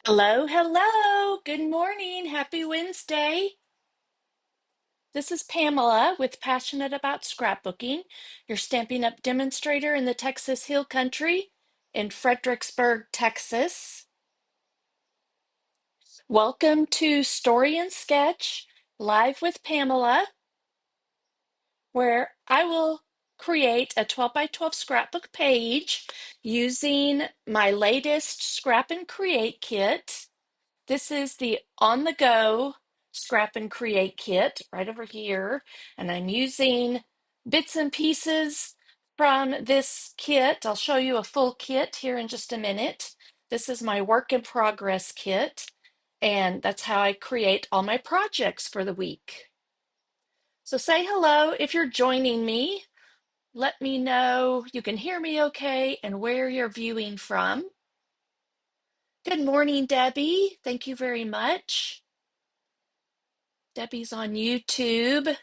Hello, hello. Good morning. Happy Wednesday. This is Pamela with Passionate About Scrapbooking, your Stampin' Up demonstrator in the Texas Hill Country in Fredericksburg, Texas. Welcome to Story and Sketch Live with Pamela, where I will create a 12 by 12 scrapbook page using my latest Scrap and Create kit. This is the On the Go Scrap and Create kit right over here. And I'm using bits and pieces from this kit. I'll show you a full kit here in just a minute. This is my work in progress kit. And that's how I create all my projects for the week. So say hello if you're joining me. Let me know you can hear me okay and where you're viewing from. Good morning, Debbie. Thank you very much. Debbie's on YouTube.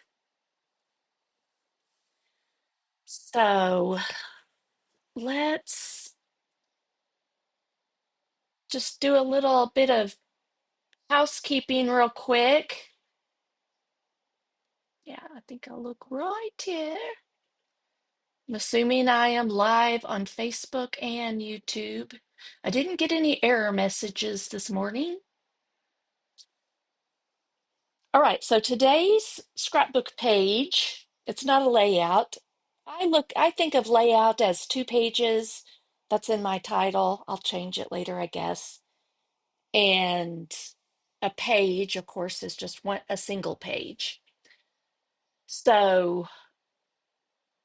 So let's just do a little bit of housekeeping real quick. Yeah, I think I'll look right here. I'm assuming I am live on Facebook and YouTube. I didn't get any error messages this morning. All right, so today's scrapbook page, it's not a layout. I think of layout as two pages. That's in my title. I'll change it later, I guess. And a page, of course, is just a single page. So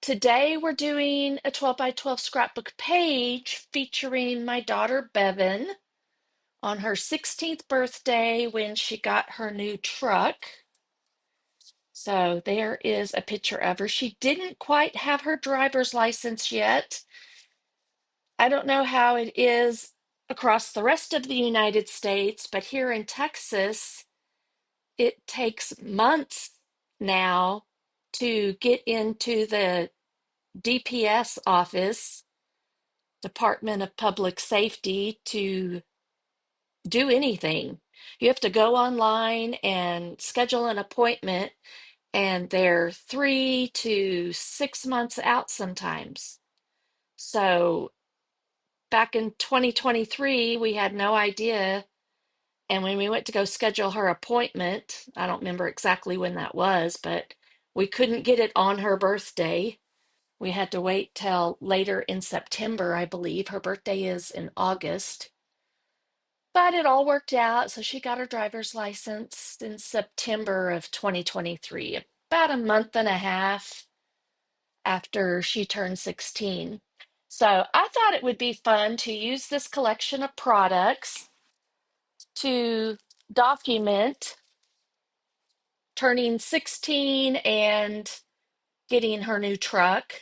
today we're doing a 12 by 12 scrapbook page featuring my daughter Bevyn on her 16th birthday when she got her new truck. So there is a picture of her. She didn't quite have her driver's license yet. I don't know how it is across the rest of the United States, but here in Texas, it takes months now to get into the DPS office, Department of Public Safety, to do anything. You have to go online and schedule an appointment, and they're 3 to 6 months out sometimes. So back in 2023, we had no idea. And when we went to go schedule her appointment, I don't remember exactly when that was, but we couldn't get it on her birthday. We had to wait till later in September, I believe. Her birthday is in August. But it all worked out. So she got her driver's license in September of 2023, about a month and a half after she turned 16. So I thought it would be fun to use this collection of products to document turning 16 and getting her new truck,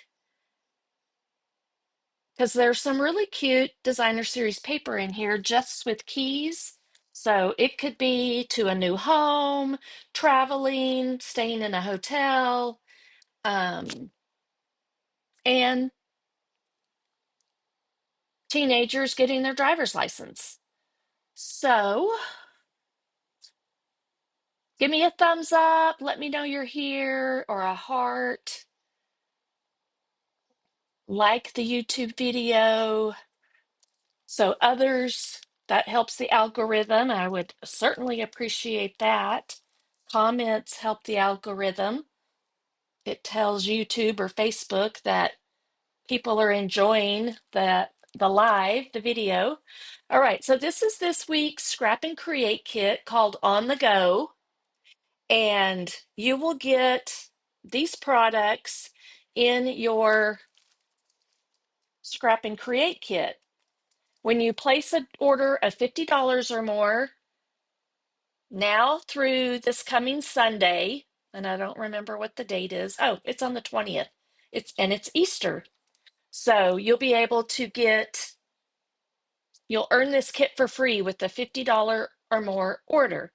because there's some really cute designer series paper in here just with keys. So it could be to a new home, traveling, staying in a hotel, um, and teenagers getting their driver's license. So give me a thumbs up, let me know you're here, or a heart, like the YouTube video. So others, that helps the algorithm. I would certainly appreciate that. Comments help the algorithm. It tells YouTube or Facebook that people are enjoying the video. All right, so this is this week's Scrap and Create kit called On the Go, and you will get these products in your Scrap and Create kit. When you place an order of $50 or more, now through this coming Sunday, and I don't remember what the date is. Oh, it's on the 20th. It's Easter. So you'll earn this kit for free with the $50 or more order.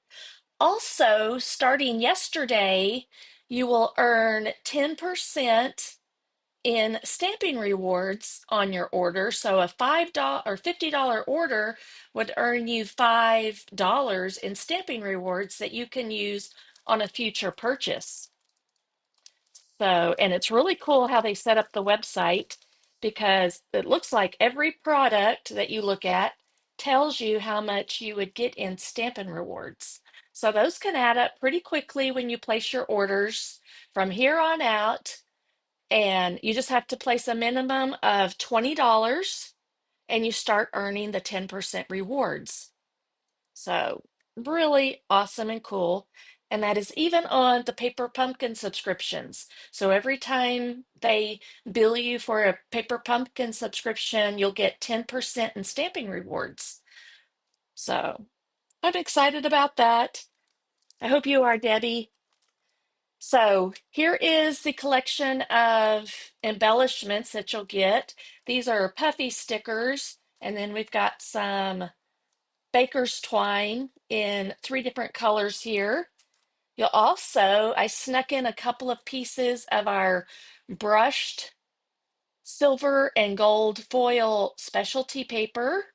Also, starting yesterday, you will earn 10% in Stampin' Rewards on your order. So a $5 or $50 order would earn you $5 in Stampin' Rewards that you can use on a future purchase. So, and it's really cool how they set up the website because it looks like every product that you look at tells you how much you would get in Stampin' Rewards. So those can add up pretty quickly when you place your orders from here on out. And you just have to place a minimum of $20 and you start earning the 10% rewards. So, really awesome and cool. And that is even on the Paper Pumpkin subscriptions. So, every time they bill you for a Paper Pumpkin subscription, you'll get 10% in stamping rewards. So, I'm excited about that. I hope you are, Debbie. So here is the collection of embellishments that you'll get. These are puffy stickers, and then we've got some baker's twine in 3 different colors here. You'll also, I snuck in a couple of pieces of our brushed silver and gold foil specialty paper.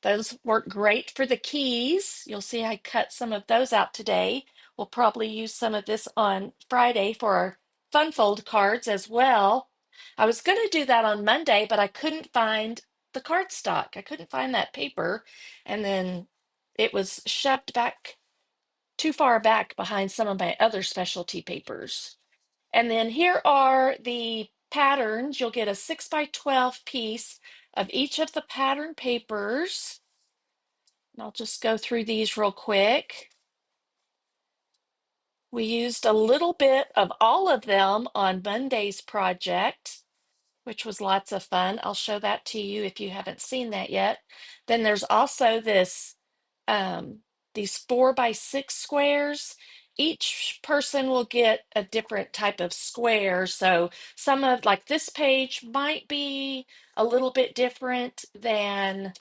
Those work great for the keys. You'll see I cut some of those out today. We'll probably use some of this on Friday for our fun fold cards as well. I was going to do that on Monday, but I couldn't find the cardstock. I couldn't find that paper. And then it was shoved back too far back behind some of my other specialty papers. And then here are the patterns. You'll get a 6 by 12 piece of each of the pattern papers. And I'll just go through these real quick. We used a little bit of all of them on Monday's project, which was lots of fun. I'll show that to you if you haven't seen that yet. Then there's also this these 4 by 6 squares. Each person will get a different type of square. So some of like this page might be a little bit different than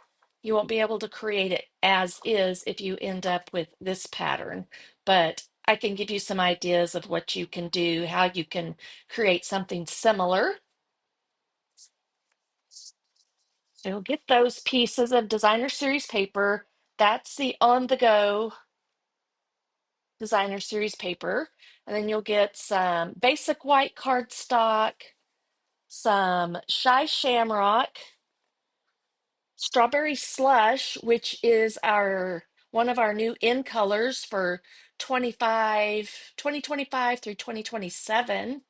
you won't be able to create it as is if you end up with this pattern. But I can give you some ideas of what you can do, how you can create something similar. So you'll get those pieces of designer series paper. That's the on the go designer series paper. And then you'll get some basic white cardstock, some shy shamrock, strawberry slush, which is our one of our new in colors for 2025 through 2027.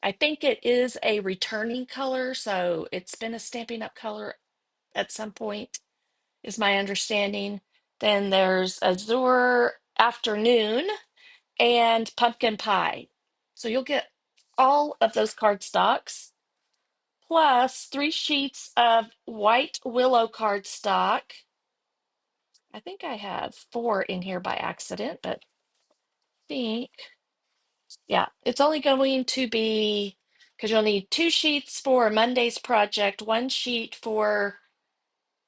I think it is a returning color, so it's been a Stampin' Up color at some point, is my understanding. Then there's Azure Afternoon and Pumpkin Pie. So you'll get all of those cardstocks plus 3 sheets of white willow cardstock. I think I have 4 in here by accident, but I think, yeah, it's only going to be because you'll need 2 sheets for Monday's project, 1 sheet for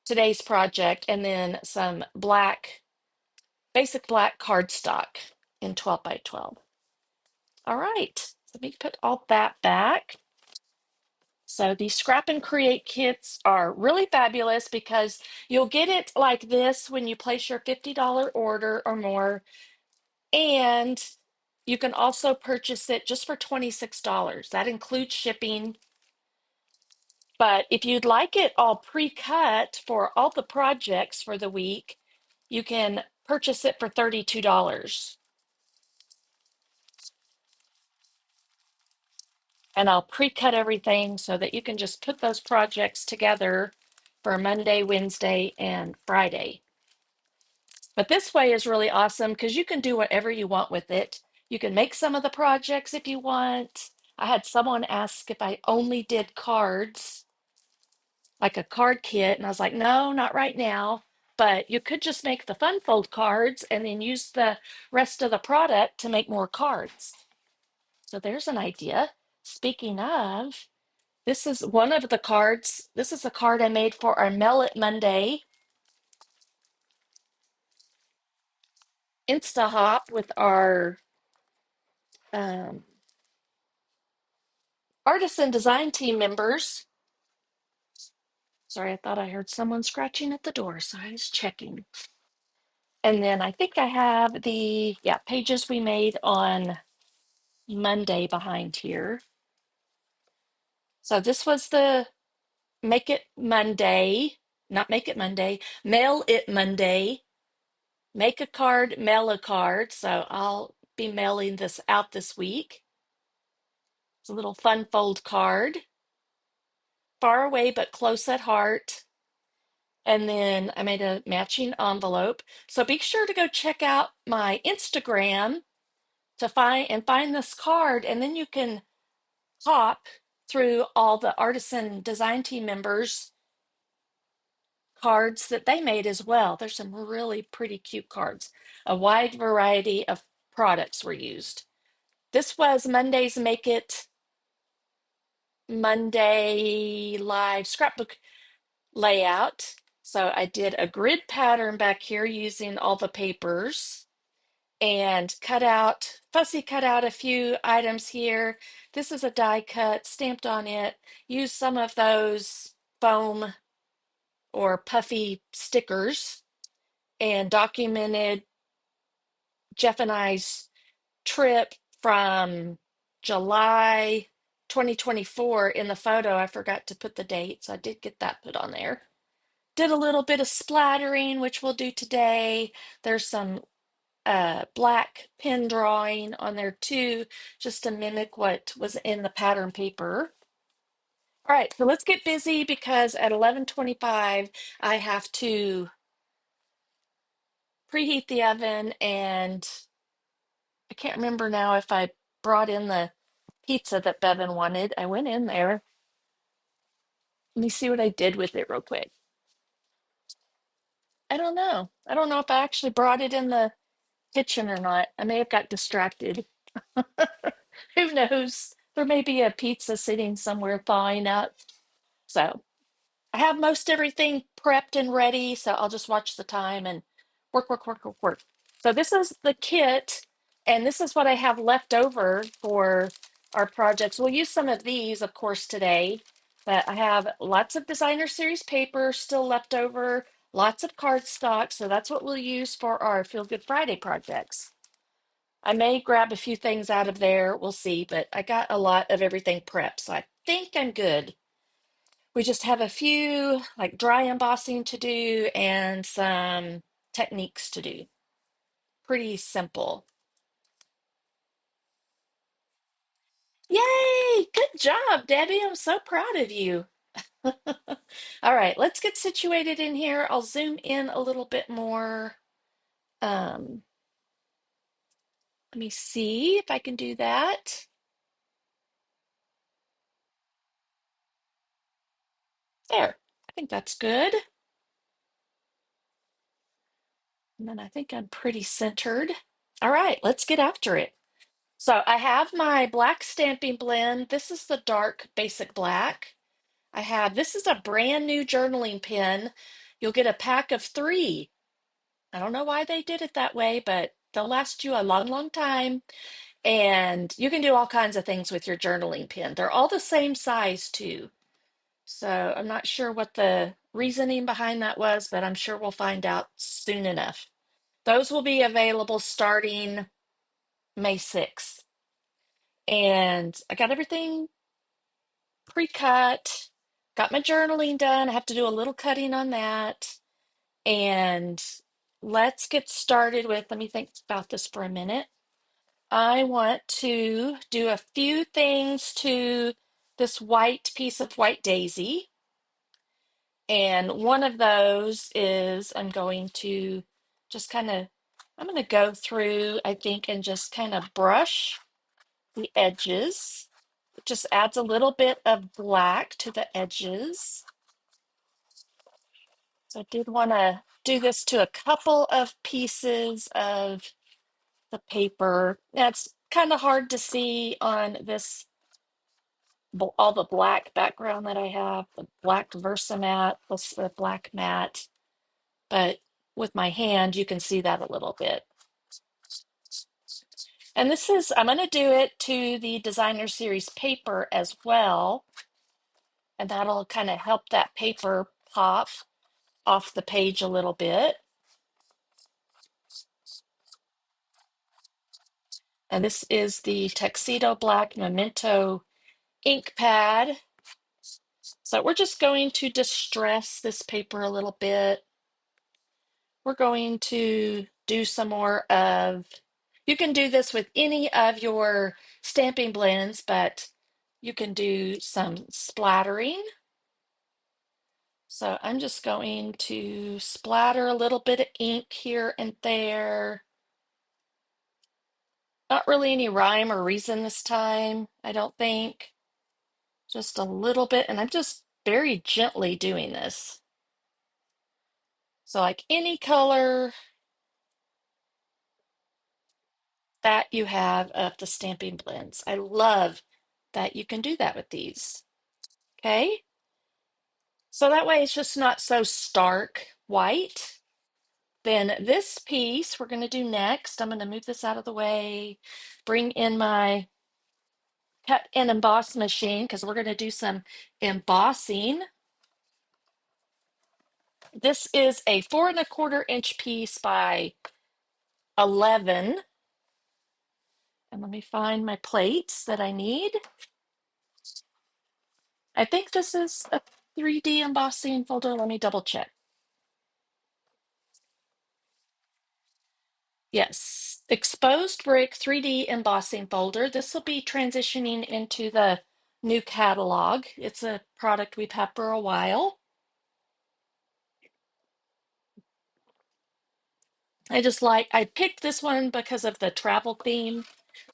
today's project, and then some basic black cardstock in 12 by 12. All right, let me put all that back. So these scrap and create kits are really fabulous because you'll get it like this when you place your $50 order or more. And you can also purchase it just for $26. That includes shipping. But if you'd like it all pre-cut for all the projects for the week, you can purchase it for $32. And I'll pre-cut everything so that you can just put those projects together for Monday, Wednesday, and Friday. But this way is really awesome because you can do whatever you want with it. You can make some of the projects if you want. I had someone ask if I only did cards, like a card kit, and I was like, no, not right now. But you could just make the fun fold cards and then use the rest of the product to make more cards. So there's an idea. Speaking of, this is one of the cards. This is a card I made for our Mail It Monday Insta Hop with our um, artisan design team members. Sorry, I thought I heard someone scratching at the door, so I was checking. And then I think I have the, yeah, pages we made on Monday behind here. So this was the Make It Monday, not Make It Monday, Mail It Monday, Make a Card, Mail a Card. So I'll be mailing this out this week. It's a little fun fold card. Far Away but Close at Heart. And then I made a matching envelope. So be sure to go check out my Instagram to find this card, and then you can hop through all the artisan design team members cards that they made as well. There's some really pretty cute cards. A wide variety of products were used. This was Monday's Make It Monday live scrapbook layout. So I did a grid pattern back here using all the papers and fussy cut out a few items here. This is a die cut, stamped on it. Used some of those foam or puffy stickers and documented Jeff and I's trip from July 2024 in the photo. I forgot to put the date, so I did get that put on there. Did a little bit of splattering, which we'll do today. There's some black pen drawing on there too, just to mimic what was in the pattern paper. All right, so let's get busy because at 11:25 I have to preheat the oven, and I can't remember now if I brought in the pizza that Bevyn wanted. I went in there. Let me see what I did with it real quick. I don't know. I don't know if I actually brought it in the kitchen or not. I may have got distracted. Who knows? There may be a pizza sitting somewhere thawing up. So I have most everything prepped and ready, so I'll just watch the time and work, work, work, work, work. So this is the kit, and this is what I have left over for our projects. We'll use some of these, of course, today, but I have lots of designer series paper still left over, lots of cardstock, so that's what we'll use for our Feel Good Friday projects. I may grab a few things out of there, we'll see, but I got a lot of everything prepped, so I think I'm good. We just have a few like dry embossing to do and some techniques to do. Pretty simple. Yay! Good job, Debbie. I'm so proud of you. All right, let's get situated in here. I'll zoom in a little bit more. Um, Let me see if I can do that. There. I think that's good. And then I think I'm pretty centered. All right, let's get after it. So I have my black stamping blend. This is the dark basic black. This is a brand new journaling pen. You'll get a pack of 3. I don't know why they did it that way, but they'll last you a long, long time. And you can do all kinds of things with your journaling pen. They're all the same size too. So I'm not sure what the reasoning behind that was, but I'm sure we'll find out soon enough. Those will be available starting May 6th. And I got everything pre-cut, got my journaling done. I have to do a little cutting on that. And let's get started with, let me think about this for a minute. I want to do a few things to this white piece of white daisy. And one of those is I'm going to go through, I think, and just kind of brush the edges. It just adds a little bit of black to the edges. So I did want to do this to a couple of pieces of the paper. Now it's kind of hard to see on this, all the black background that I have, the black Versamat plus the black matte, but with my hand, you can see that a little bit. And this is, I'm going to do it to the designer series paper as well. And that'll kind of help that paper pop off the page a little bit. And this is the Tuxedo Black Memento ink pad. So we're just going to distress this paper a little bit. We're going to do some more of, you can do this with any of your stamping blends, but you can do some splattering. So I'm just going to splatter a little bit of ink here and there. Not really any rhyme or reason this time, I don't think. Just a little bit, and I'm just very gently doing this. So like any color that you have of the stamping blends. I love that you can do that with these. Okay, so that way it's just not so stark white. Then this piece we're going to do next. I'm going to move this out of the way, bring in my cut and emboss machine because we're going to do some embossing. This is a 4¼ inch piece by 11. And let me find my plates that I need. I think this is a 3D embossing folder. Let me double check. Yes, exposed brick 3D embossing folder. This will be transitioning into the new catalog. It's a product we've had for a while. I picked this one because of the travel theme.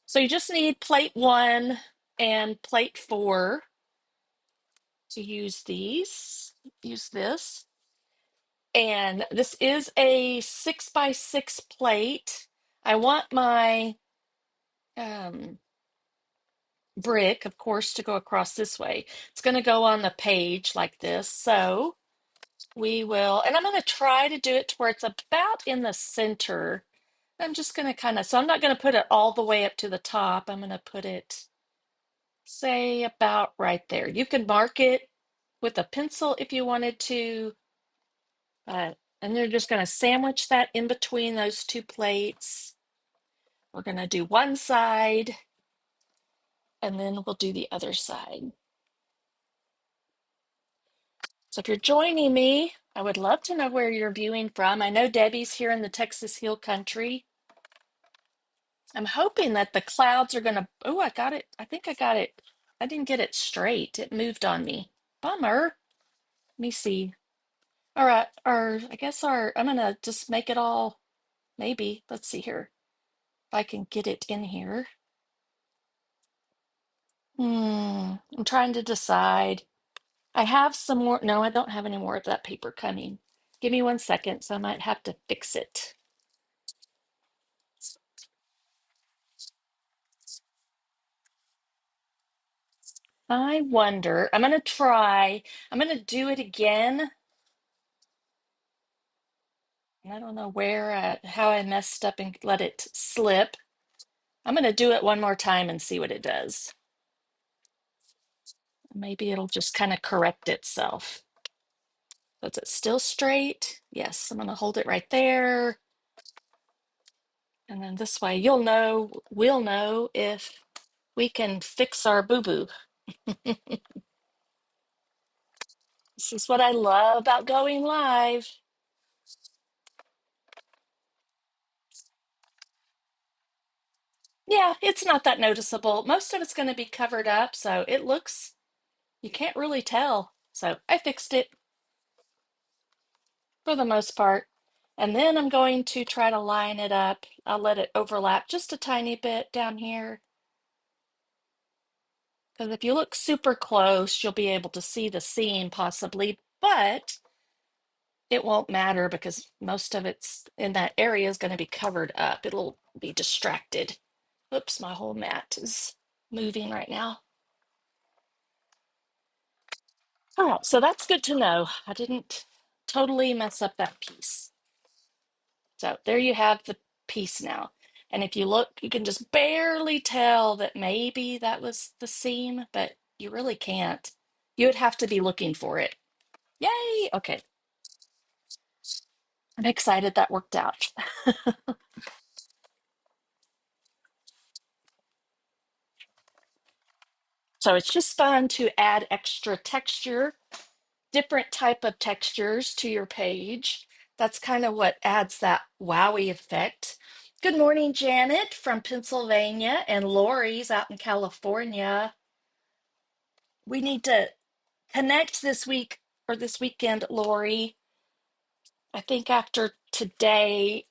So you just need plate 1 and plate 4 to use these. Use this. And this is a 6x6 plate. I want my brick, of course, to go across this way. It's going to go on the page like this. So we will, and I'm going to try to do it to where it's about in the center. I'm just going to so I'm not going to put it all the way up to the top. I'm going to put it, say, about right there. You can mark it with a pencil if you wanted to. And you're just going to sandwich that in between those two plates. We're going to do one side, and then we'll do the other side. So if you're joining me, I would love to know where you're viewing from. I know Debbie's here in the Texas Hill Country. I'm hoping that the clouds are going to, oh, I got it. I think I got it. I didn't get it straight. It moved on me. Bummer. Let me see. All right, I'm going to just make it all, maybe. Let's see here. If I can get it in here. I'm trying to decide. I have some more. No, I don't have any more of that paper coming. Give me 1 second, so I might have to fix it. I wonder, I'm going to try, I'm going to do it again. I don't know how I messed up and let it slip. I'm going to do it one more time and see what it does. Maybe it'll just kind of correct itself. Is it still straight? Yes, I'm going to hold it right there. And then this way we'll know if we can fix our boo-boo. This is what I love about going live. Yeah, it's not that noticeable. Most of it's going to be covered up, so you can't really tell. So I fixed it for the most part. And then I'm going to try to line it up. I'll let it overlap just a tiny bit down here. Because if you look super close, you'll be able to see the seam possibly, but it won't matter because most of it's in that area is going to be covered up. It'll be distracted. Oops, my whole mat is moving right now. All right, so that's good to know. I didn't totally mess up that piece. So there you have the piece now. And if you look, you can just barely tell that maybe that was the seam, but you really can't. You would have to be looking for it. Yay! Okay, I'm excited that worked out. So it's just fun to add extra texture, different type of textures to your page. That's kind of what adds that wowie effect. Good morning, Janet from Pennsylvania, and Lori's out in California. We need to connect this week or this weekend, Lori. I think after today,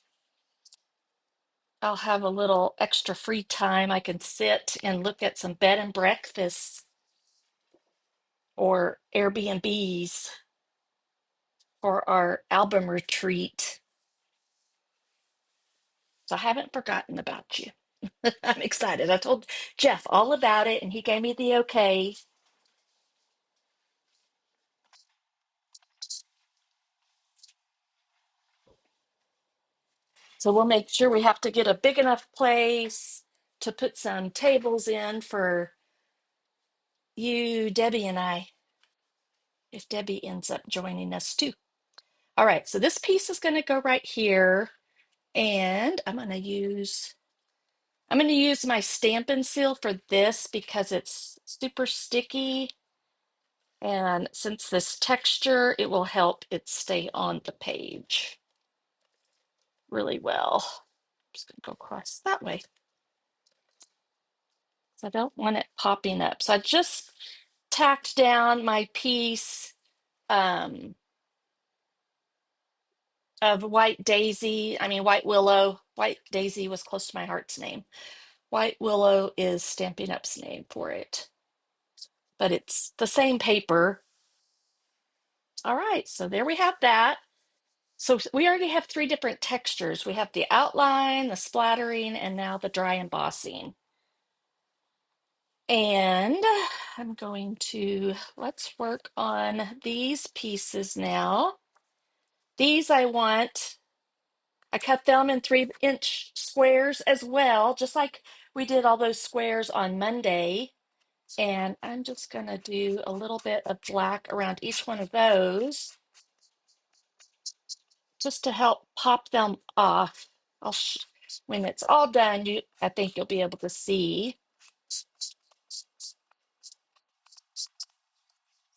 I'll have a little extra free time. I can sit and look at some bed and breakfasts or Airbnbs for our album retreat. So I haven't forgotten about you. I'm excited. I told Jeff all about it and he gave me the okay. So we'll make sure we have to get a big enough place to put some tables in for you, Debbie, and I, if Debbie ends up joining us too. All right, so this piece is going to go right here, and I'm going to use my Stampin' Seal for this because it's super sticky, and since this texture, it will help it stay on the page really well. I'm just going to go across that way. So I don't want it popping up. So I just tacked down my piece of white daisy. I mean, white willow. White daisy was close to my heart's name. White willow is Stampin' Up's name for it, but it's the same paper. All right, so there we have that. So we already have three different textures. We have the outline, the splattering, and now the dry embossing. And I'm going to, let's work on these pieces now. These I cut them in 3-inch squares as well, just like we did all those squares on Monday. And I'm just going to do a little bit of black around each one of those just to help pop them off. When it's all done, I think you'll be able to see.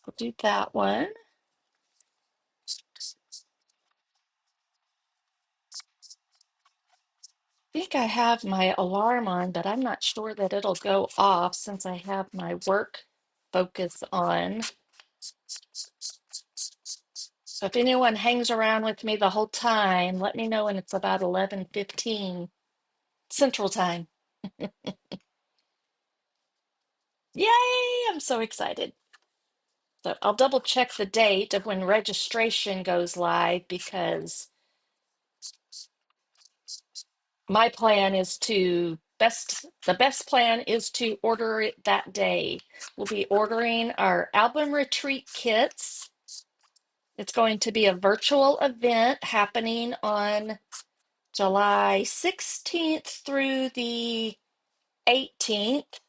We'll do that one. I think I have my alarm on, but I'm not sure that it'll go off since I have my work focus on. So if anyone hangs around with me the whole time, let me know when it's about 11:15 Central Time. Yay! I'm so excited. So I'll double check the date of when registration goes live because my plan is the best plan is to order it that day. We'll be ordering our album retreat kits. It's going to be a virtual event happening on July 16th through the 18th.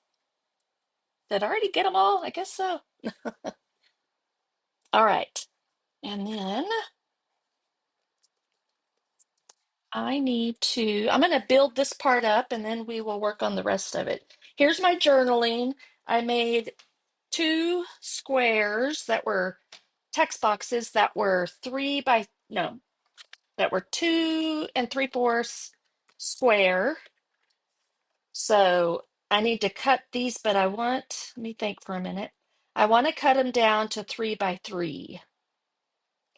Did I already get them all? I guess so. All right. And then I'm going to build this part up and then we will work on the rest of it. Here's my journaling. I made two squares that were text boxes that were that were 2 3/4 square. So I need to cut these, but let me think for a minute. I want to cut them down to 3 by 3.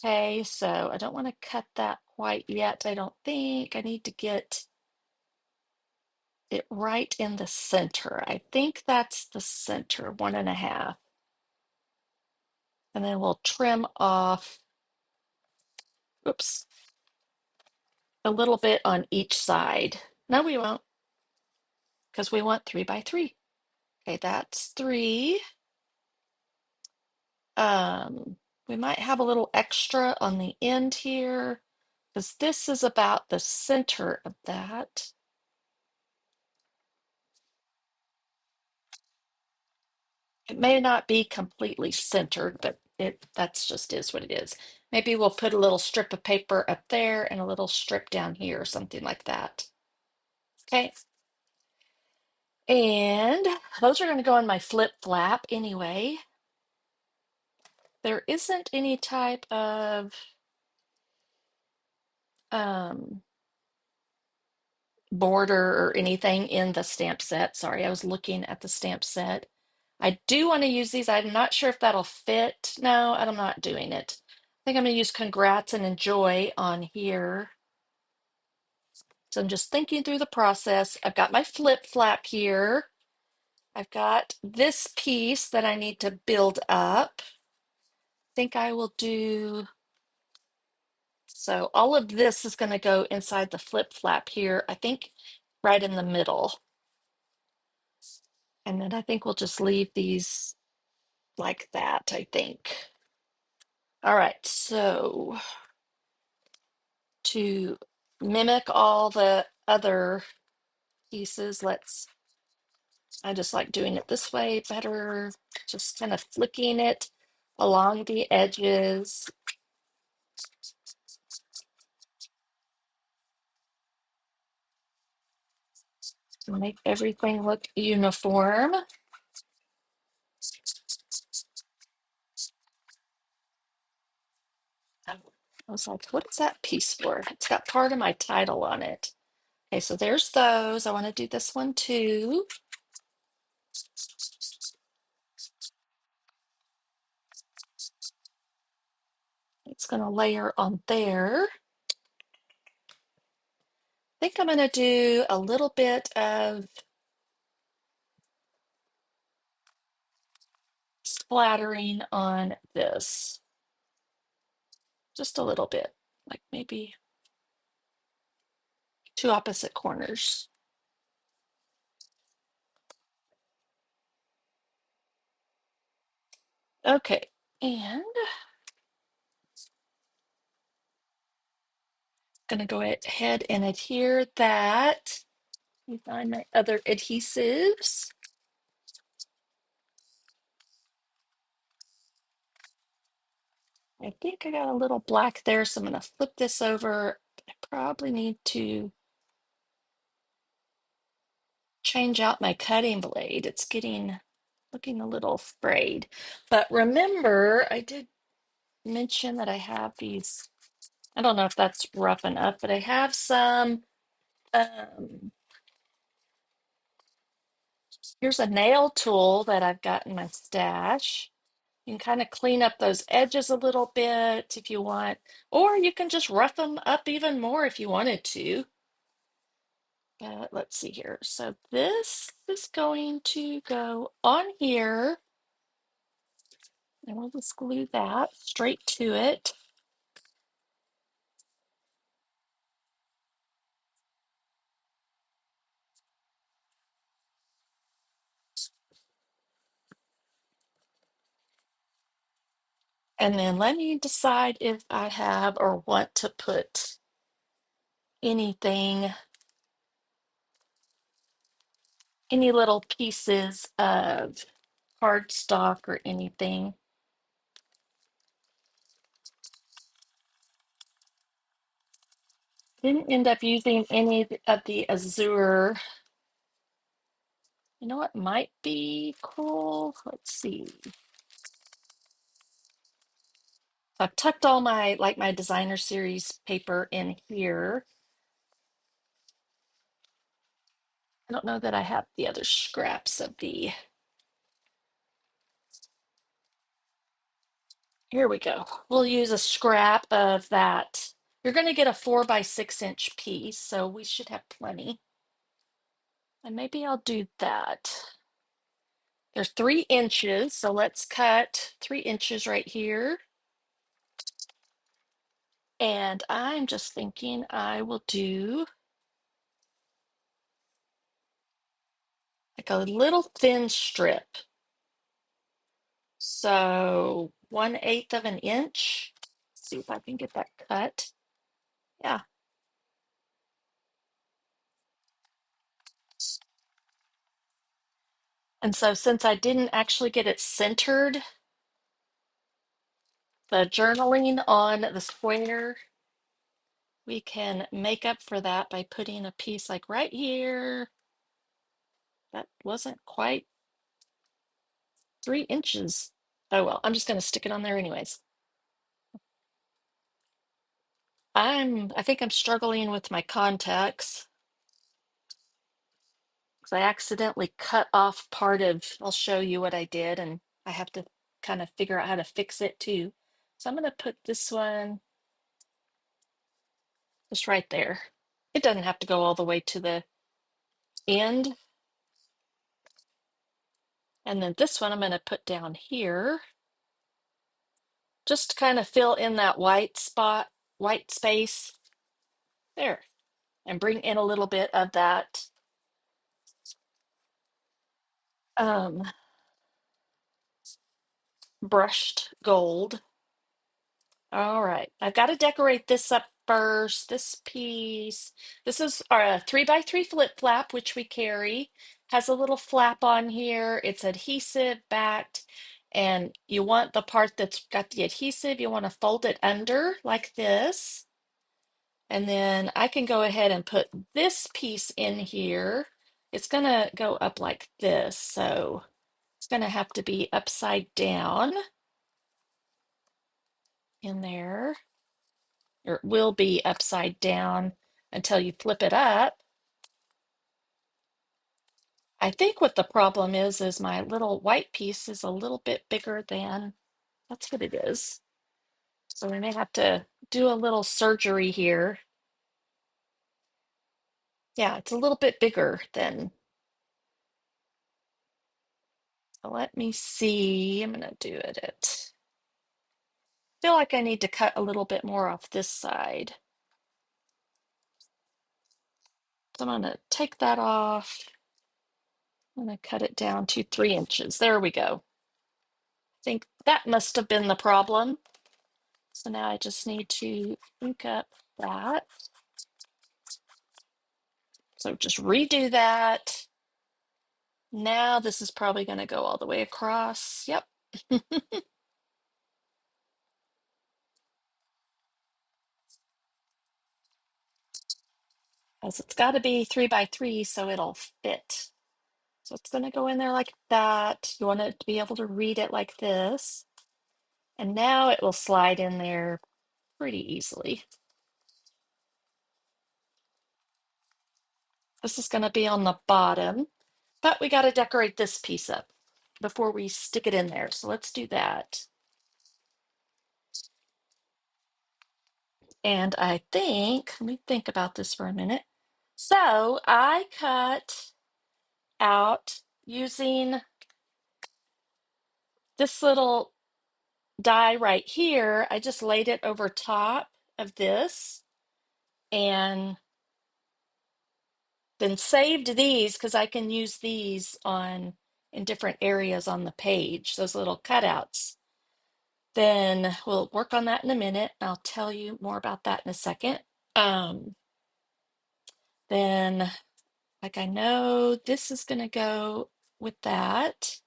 Okay, so I don't want to cut that quite yet. I don't think I need to get it right in the center. I think that's the center, 1.5. And then we'll trim off, oops, a little bit on each side. No, we won't, because we want 3 by 3. Okay, that's 3. We might have a little extra on the end here, because this is about the center of that. It may not be completely centered, but that's just is what it is. Maybe we'll put a little strip of paper up there and a little strip down here or something like that. Okay. And those are going to go on my flip flap anyway. There isn't any type of border or anything in the stamp set. Sorry, I was looking at the stamp set. I do want to use these. I'm not sure if that'll fit. No, I'm not doing it. I think I'm going to use Congrats and Enjoy on here. So I'm just thinking through the process. I've got my flip flap here. I've got this piece that I need to build up. I think I will do, so all of this is going to go inside the flip flap here, I think right in the middle. And then I think we'll just leave these like that, I think. All right, so to mimic all the other pieces, I just like doing it this way better, just kind of flicking it along the edges. To make everything look uniform. I was like, what is that piece for? It's got part of my title on it. Okay, so there's those. I want to do this one too. It's going to layer on there. I think I'm going to do a little bit of splattering on this. Just a little bit, like maybe two opposite corners. Okay, and I'm going to go ahead and adhere that. Let me find my other adhesives. I think I got a little black there, so I'm going to flip this over. I probably need to change out my cutting blade. It's looking a little frayed. But remember, I did mention that I have these, I don't know if that's rough enough, but I have some, here's a nail tool that I've got in my stash. You can kind of clean up those edges a little bit if you want, or you can just rough them up even more if you wanted to. Let's see here. So this is going to go on here, and we'll just glue that straight to it. And then let me decide if I have or want to put anything, any little pieces of cardstock or anything. Didn't end up using any of the azure. You know what might be cool? Let's see. I've tucked all my designer series paper in here. I don't know that I have the other scraps of the, here we go. We'll use a scrap of that. You're going to get a 4 by 6 inch piece, so we should have plenty. And maybe I'll do that. There's 3 inches, so let's cut 3 inches right here. And I'm just thinking I will do like a little thin strip. So 1/8 of an inch. Let's see if I can get that cut. Yeah. And so since I didn't actually get it centered, the journaling on the square, we can make up for that by putting a piece like right here. That wasn't quite 3 inches. Oh well, I'm just going to stick it on there anyways. I think I'm struggling with my contacts because I accidentally cut off part of, I'll show you what I did, and I have to kind of figure out how to fix it too. So I'm going to put this one just right there. It doesn't have to go all the way to the end. And then this one I'm going to put down here, just to kind of fill in that white spot, white space there, and bring in a little bit of that um, brushed gold. All right, I've got to decorate this up first. This piece, this is our 3x3 flip flap, which we carry, has a little flap on here. It's adhesive backed, and you want the part that's got the adhesive, you want to fold it under like this. And then I can go ahead and put this piece in here. It's gonna go up like this, so it's gonna have to be upside down in there, or it will be upside down until you flip it up. I think what the problem is my little white piece is a little bit bigger than, that's what it is. So we may have to do a little surgery here. Yeah, it's a little bit bigger than, let me see, I'm gonna do it at, feel like I need to cut a little bit more off this side. So I'm gonna take that off. I'm gonna cut it down to 3 inches. There we go. I think that must have been the problem. So now I just need to ink up that. So just redo that. Now this is probably gonna go all the way across. Yep. As it's got to be 3x3 so it'll fit. So it's going to go in there like that. You want it to be able to read it like this. And now it will slide in there pretty easily. This is going to be on the bottom, but we got to decorate this piece up before we stick it in there. So let's do that. And I think, let me think about this for a minute. So I cut out using this little die right here. I just laid it over top of this and then saved these because I can use these on in different areas on the page, those little cutouts. Then we'll work on that in a minute. I'll tell you more about that in a second. Um, then, like I know this is going to go with that.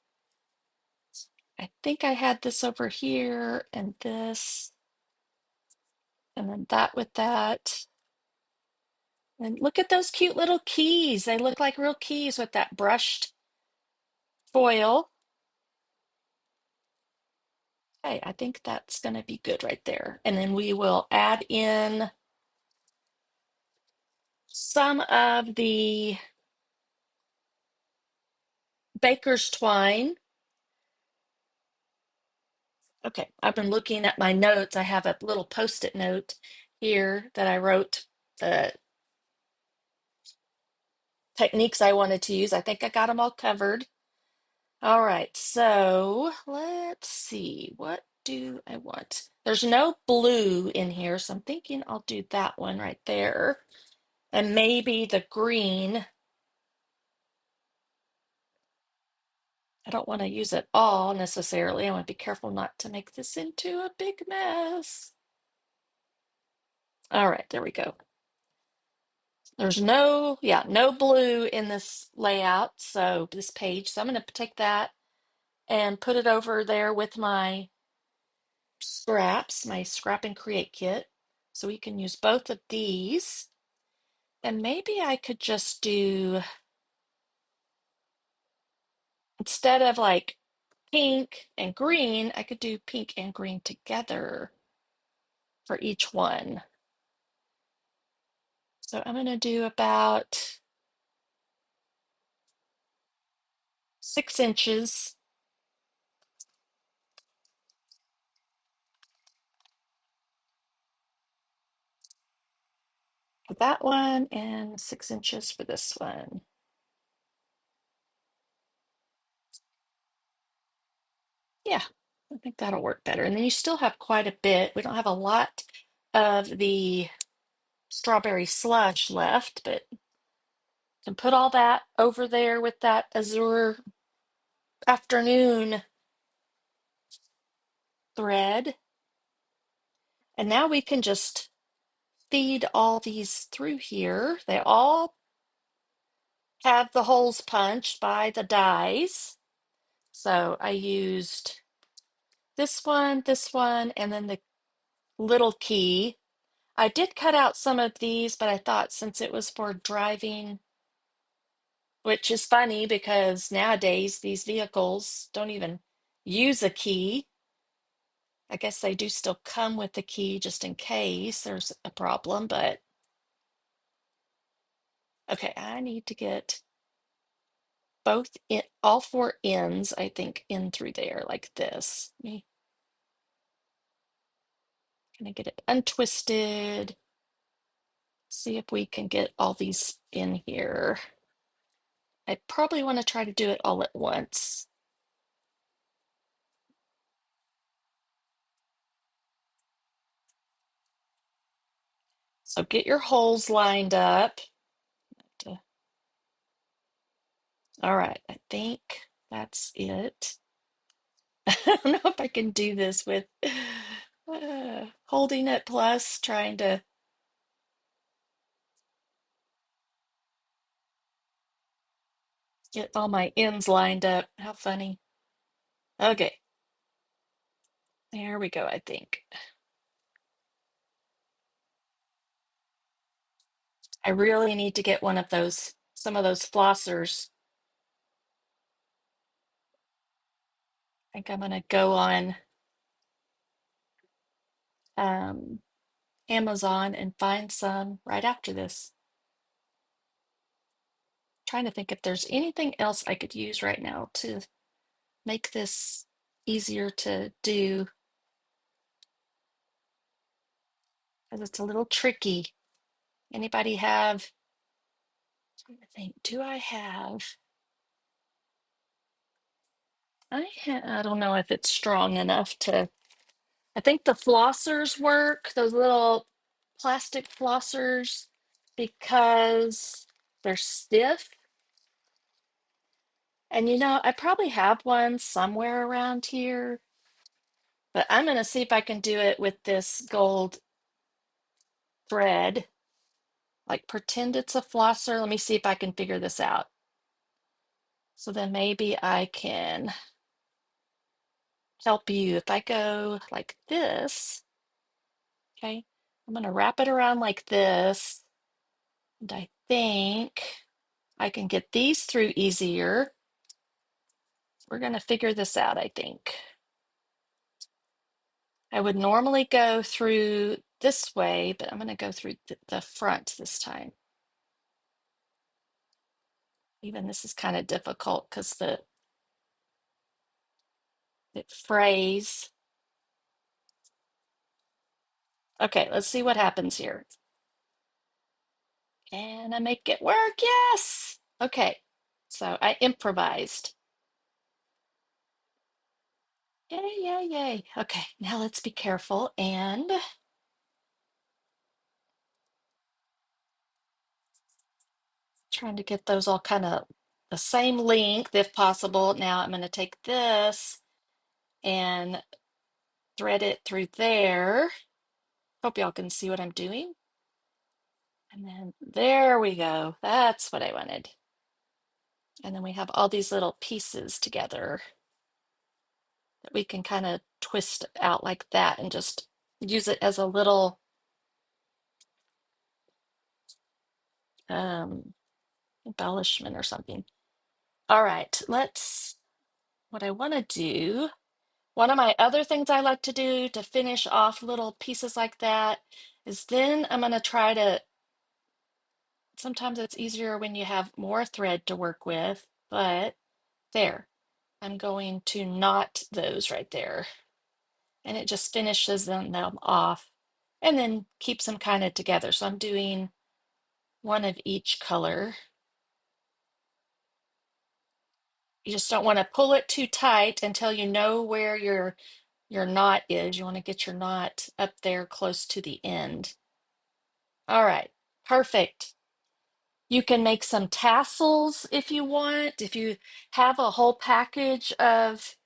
I think I had this over here and this, and then that with that. And look at those cute little keys. They look like real keys with that brushed foil. Okay, I think that's going to be good right there. And then we will add in some of the baker's twine. Okay, I've been looking at my notes. I have a little post-it note here that I wrote the techniques I wanted to use. I think I got them all covered. All right, so let's see. What do I want? There's no blue in here, so I'm thinking I'll do that one right there. And maybe the green. I don't want to use it all necessarily. I want to be careful not to make this into a big mess. All right, there we go. There's no, yeah, no blue in this layout, so this page. So I'm going to take that and put it over there with my scraps, my scrap and create kit. So we can use both of these. And maybe I could just do, instead of like pink and green, I could do pink and green together for each one. So I'm going to do about 6 inches for that one and 6 inches for this one. Yeah, I think that'll work better. And then you still have quite a bit. We don't have a lot of the strawberry slush left, but you can put all that over there with that azure afternoon thread. And now we can just feed all these through here. They all have the holes punched by the dies. So I used this one, and then the little key. I did cut out some of these, but I thought since it was for driving, which is funny because nowadays these vehicles don't even use a key. I guess they do still come with the key just in case there's a problem, but okay, I need to get both in all four ends, I think, in through there like this. Me, can I get it untwisted? See if we can get all these in here. I probably want to try to do it all at once. So get your holes lined up. All right, I think that's it. I don't know if I can do this with holding it plus trying to get all my ends lined up. How funny. Okay, there we go, I think. I really need to get one of those, some of those flossers. I think I'm gonna go on um, Amazon and find some right after this. Trying to think if there's anything else I could use right now to make this easier to do, because it's a little tricky. Anybody have, trying to think, do I have, I don't know if it's strong enough to, I think the flossers work, those little plastic flossers, because they're stiff. And you know, I probably have one somewhere around here, but I'm going to see if I can do it with this gold thread. Like pretend it's a flosser. Let me see if I can figure this out. So then maybe I can help you. If I go like this, okay, I'm going to wrap it around like this. And I think I can get these through easier. We're going to figure this out, I think. I would normally go through this way, but I'm going to go through the front this time. Even this is kind of difficult because it frays. Okay, let's see what happens here. And I make it work. Yes. Okay. So I improvised. Yay, yay, yay. Okay, now let's be careful and trying to get those all kind of the same length if possible. Now I'm going to take this and thread it through there. Hope y'all can see what I'm doing. And then there we go. That's what I wanted. And then we have all these little pieces together that we can kind of twist out like that and just use it as a little um, embellishment or something. All right, what I want to do, one of my other things I like to do to finish off little pieces like that is then I'm going to try to, sometimes it's easier when you have more thread to work with, but there, I'm going to knot those right there. And it just finishes them off and then keeps them kind of together. So I'm doing one of each color. You just don't want to pull it too tight until you know where your knot is. You want to get your knot up there close to the end. All right, perfect. You can make some tassels if you want. If you have a whole package of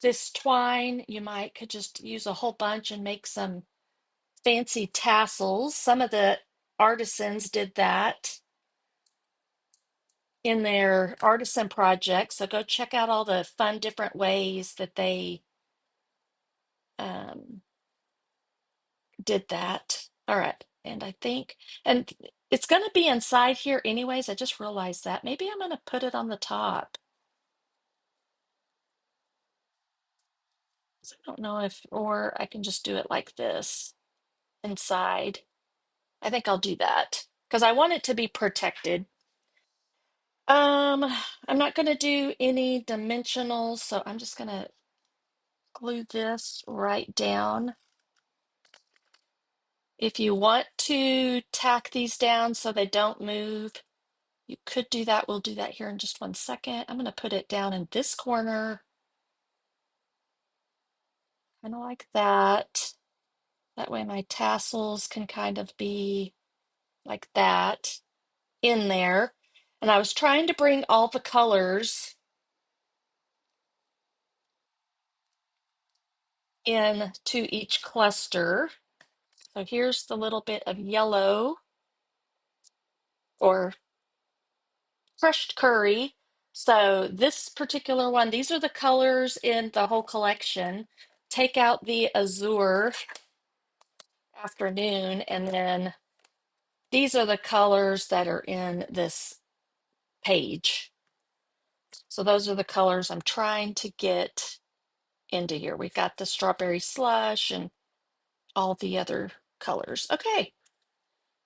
this twine, you might could just use a whole bunch and make some fancy tassels. Some of the artisans did that in their artisan projects. So go check out all the fun different ways that they um, did that. All right. And I think, and it's going to be inside here anyways. I just realized that. Maybe I'm going to put it on the top. So I don't know if, or I can just do it like this inside. I think I'll do that because I want it to be protected. Um, I'm not going to do any dimensionals, so I'm just going to glue this right down. If you want to tack these down so they don't move, you could do that. We'll do that here in just 1 second. I'm going to put it down in this corner, kind of like that. That way my tassels can kind of be like that in there. And I was trying to bring all the colors in to each cluster. So here's the little bit of yellow or crushed curry. So this particular one, these are the colors in the whole collection. Take out the azure afternoon, and then these are the colors that are in this page. So those are the colors I'm trying to get into here. We've got the strawberry slush and all the other colors. Okay.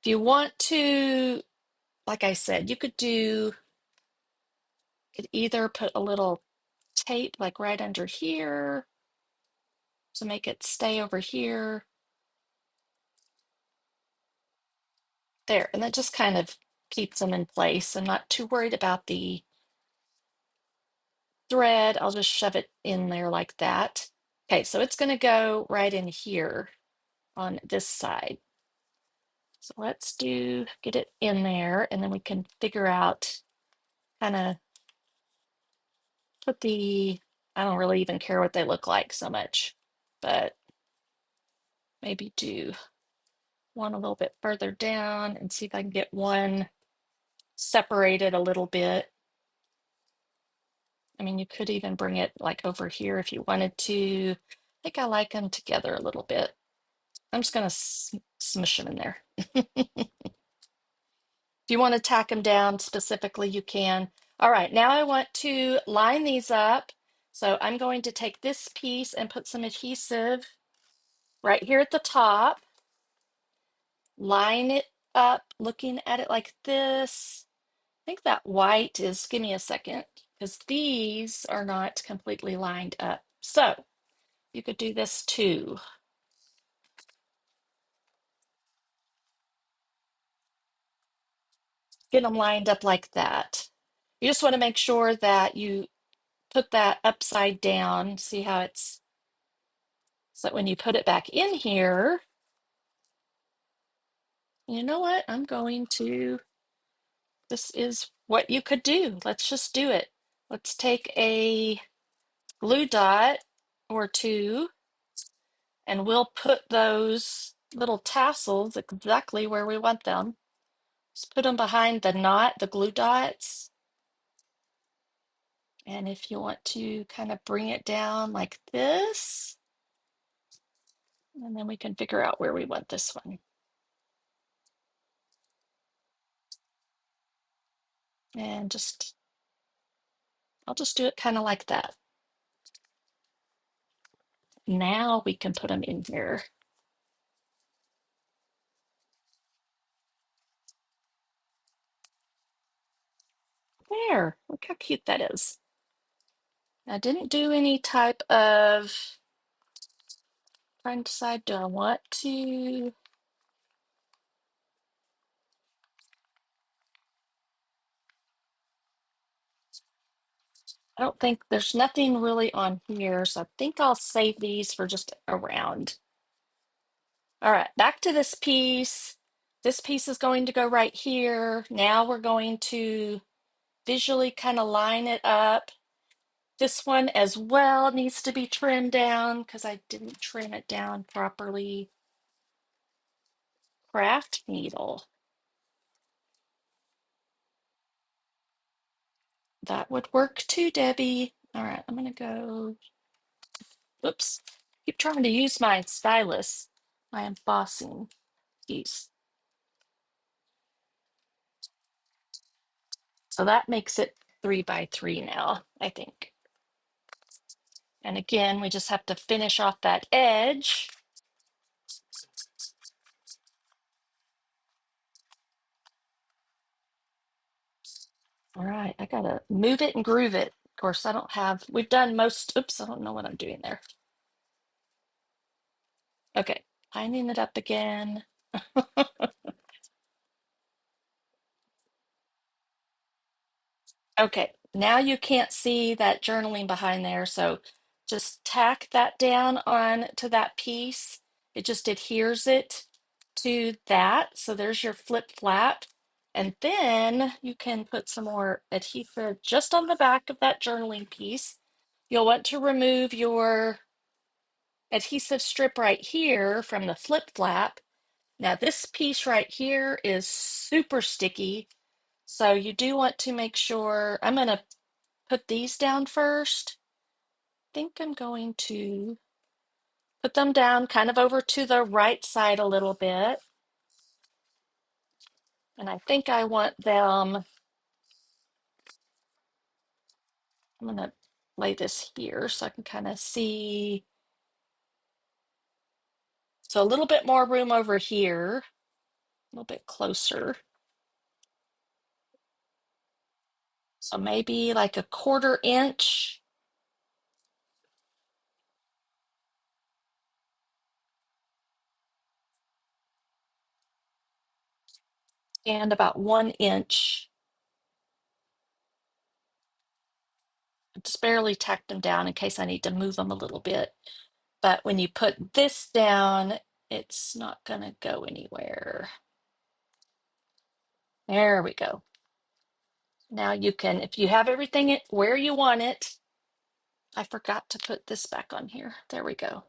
If you want to, like I said, you could either put a little tape like right under here to make it stay over here. There, and that just kind of keeps them in place. I'm not too worried about the thread. I'll just shove it in there like that. Okay, so it's going to go right in here on this side. So let's get it in there, and then we can figure out kind of put I don't really even care what they look like so much, but maybe do one a little bit further down and see if I can get one separated a little bit. I mean, you could even bring it like over here if you wanted to. I think I like them together a little bit. I'm just going to smush them in there. If you want to tack them down specifically, you can. All right, now I want to line these up. So I'm going to take this piece and put some adhesive right here at the top. Line it up, looking at it like this. I think that white is, give me a second, because these are not completely lined up. So you could do this too. Get them lined up like that. You just want to make sure that you put that upside down. See how it's, so that when you put it back in here, you know what? This is what you could do. Let's just do it. Let's take a glue dot or two, and we'll put those little tassels exactly where we want them. Just put them behind the knot, the glue dots. And if you want to kind of bring it down like this, and then we can figure out where we want this one. And I'll just do it kind of like that. Now we can put them in here. There, look how cute that is. I didn't do any type of, trying to decide, do I want to? I don't think there's nothing really on here, so I think I'll save these for just around. All right, back to this piece. This piece is going to go right here. Now we're going to visually kind of line it up. This one as well needs to be trimmed down because I didn't trim it down properly. Craft needle. That would work too, Debbie. All right, I'm gonna go, oops, keep trying to use my stylus, my embossing piece. So that makes it 3 by 3 now, I think. And again, we just have to finish off that edge. All right, I gotta move it and groove it. Of course, I don't have, we've done most, oops, I don't know what I'm doing there. Okay, lining it up again. Okay, now you can't see that journaling behind there, so just tack that down on to that piece. It just adheres it to that. So there's your flip flap. And then you can put some more adhesive just on the back of that journaling piece. You'll want to remove your adhesive strip right here from the flip flap. Now this piece right here is super sticky. So you do want to make sure, I'm going to put these down first. I think I'm going to put them down kind of over to the right side a little bit. And I think I want them, I'm going to lay this here so I can kind of see. So a little bit more room over here, a little bit closer. So maybe like a 1/4 inch. And about 1 inch. Just barely tack them down in case I need to move them a little bit. But when you put this down, it's not going to go anywhere. There we go. Now you can, if you have everything where you want it, I forgot to put this back on here. There we go.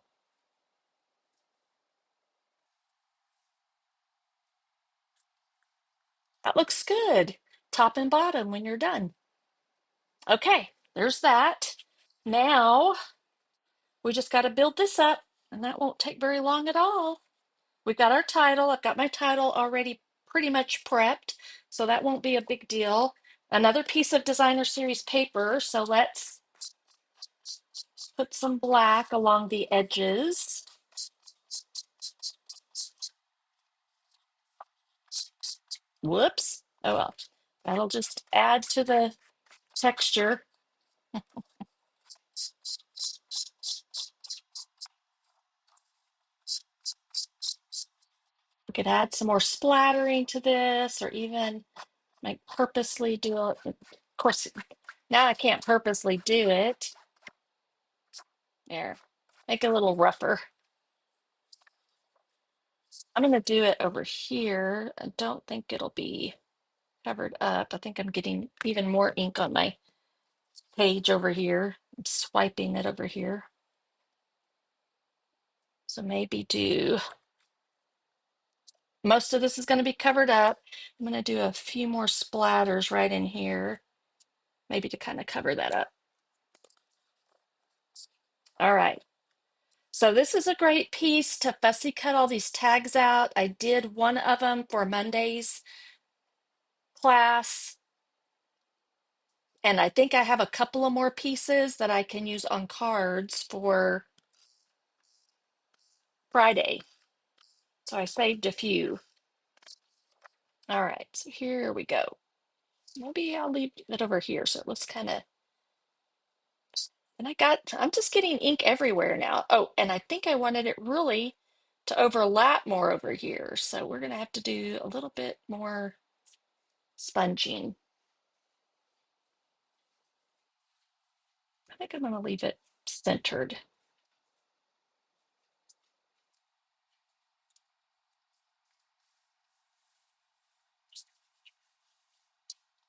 That looks good. Top and bottom when you're done. Okay, there's that. Now we just got to build this up, and that won't take very long at all. We've got our title. I've got my title already pretty much prepped, so that won't be a big deal. Another piece of designer series paper, so let's put some black along the edges. Whoops. Oh well. That'll just add to the texture. We could add some more splattering to this, or even like purposely do it. Of course, now I can't purposely do it. There, make it a little rougher. I'm going to do it over here. I don't think it'll be covered up. I think I'm getting even more ink on my page over here. I'm swiping it over here. So maybe do Most of this is going to be covered up. I'm going to do a few more splatters right in here, maybe to kind of cover that up. All right. So this is a great piece to fussy cut all these tags out. I did one of them for Monday's class, and I think I have a couple of more pieces that I can use on cards for Friday. So I saved a few. All right, so here we go. Maybe I'll leave it over here so it looks kind of, and I'm just getting ink everywhere now. Oh, and I think I wanted it really to overlap more over here. So we're gonna have to do a little bit more sponging. I think I'm gonna leave it centered.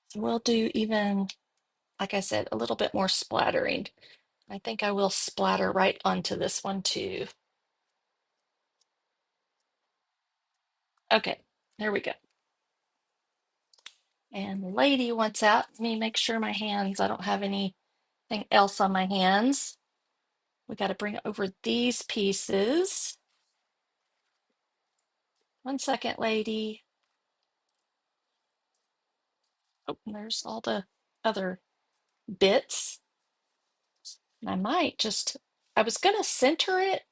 So we'll do even, like I said, a little bit more splattering. I think I will splatter right onto this one too. Okay, there we go. And lady wants out. Let me make sure my hands, I don't have anything else on my hands. We got to bring it over these pieces. 1 second, lady. Oh, and there's all the other bits. And I might just, I was going to center it.